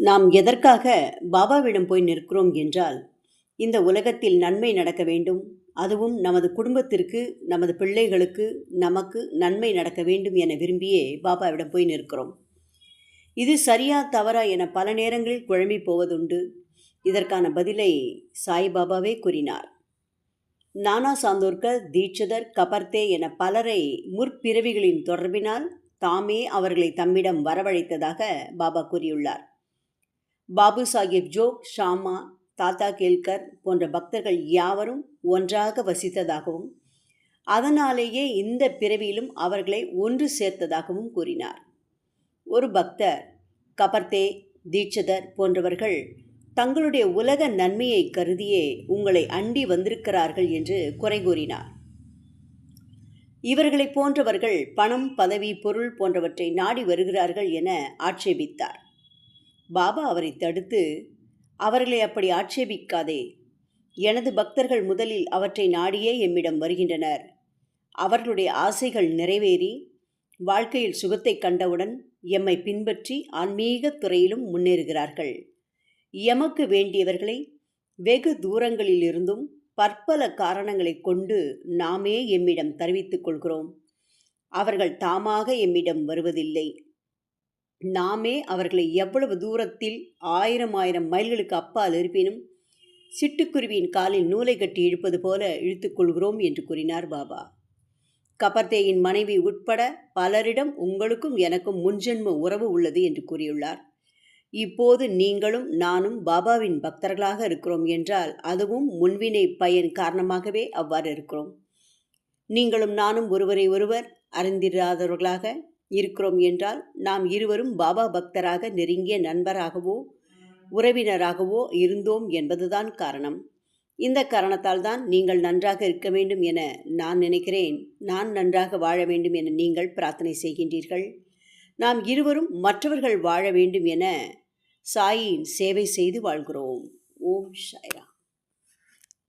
நாம் எதற்காக பாபாவிடம் போய் நிற்கிறோம் என்றால், இந்த உலகத்தில் நன்மை நடக்க வேண்டும், அதுவும் நமது குடும்பத்திற்கு, நமது பிள்ளைகளுக்கு, நமக்கு நன்மை நடக்க வேண்டும் என விரும்பியே பாபாவிடம் போய் நிற்கிறோம். இது சரியா தவறா என பல நேரங்களில் குழம்பி போவதுண்டு. இதற்கான பதிலை சாய்பாபாவே கூறினார். நானா சாந்தோர்கர், தீட்சிதர், கபர்தே என பலரை முற்பிறவிகளின் தொடர்பினால் தாமே அவர்களை தம்மிடம் வரவழைத்ததாக பாபா கூறியுள்ளார். பாபு சாஹிப் ஜோக், ஷாமா, தாத்தா கேல்கர் போன்ற பக்தர்கள் யாவரும் ஒன்றாக வசித்ததாகவும் அதனாலேயே இந்த பிறவியிலும் அவர்களை ஒன்று சேர்த்ததாகவும் கூறினார். ஒரு பக்தர் கபர்தே, தீட்சிதர் போன்றவர்கள் தங்களுடைய உலக நன்மையை கருதியே உங்களை அண்டி வந்திருக்கிறார்கள் என்று குறை கூறினார். இவர்களை போன்றவர்கள் பணம், பதவி, பொருள் போன்றவற்றை நாடி வருகிறார்கள் என ஆட்சேபித்தார். பாபா அவரை தடுத்து, அவர்களை அப்படி ஆட்சேபிக்காதே, எனது பக்தர்கள் முதலில் அவற்றை நாடியே எம்மிடம் வருகின்றனர். அவர்களுடைய ஆசைகள் நிறைவேறி வாழ்க்கையில் சுகத்தை கண்டவுடன் எம்மை பின்பற்றி ஆன்மீக துறையிலும் முன்னேறுகிறார்கள். எமக்கு வேண்டியவர்களை வெகு தூரங்களிலிருந்தும் பற்பல காரணங்களை கொண்டு நாமே எம்மிடம் தெரிவித்துக் கொள்கிறோம். அவர்கள் தாமாக எம்மிடம் வருவதில்லை. நாமே அவர்களை எவ்வளவு தூரத்தில் 1000 மைல்களுக்கு அப்பால் இருப்பினும் சிட்டுக்குருவியின் காலில் நூலை கட்டி இழுப்பது போல இழுத்துக்கொள்கிறோம் என்று கூறினார் பாபா. கபர்தேயின் மனைவி உட்பட பலரிடம் உங்களுக்கும் எனக்கும் முன்ஜென்ம உறவு உள்ளது என்று கூறியுள்ளார். இப்போது நீங்களும் நானும் பாபாவின் பக்தர்களாக இருக்கிறோம் என்றால் அதுவும் முன்வினை பயன் காரணமாகவே அவ்வாறு இருக்கிறோம். நீங்களும் நானும் ஒருவரை ஒருவர் அறிந்திராதவர்களாக இருக்கிறோம் என்றால் நாம் இருவரும் பாபா பக்தராக நெருங்கிய நண்பராகவோ உறவினராகவோ இருந்தோம் என்பதுதான் காரணம். இந்த காரணத்தால் தான் நீங்கள் நன்றாக இருக்க வேண்டும் என நான் நினைக்கிறேன், நான் நன்றாக வாழ வேண்டும் என நீங்கள் பிரார்த்தனை செய்கின்றீர்கள். நாம் இருவரும் மற்றவர்கள் வாழ வேண்டும் என சாயின் சேவை செய்து வாழ்கிறோம். ஓம் சாய்ராம்.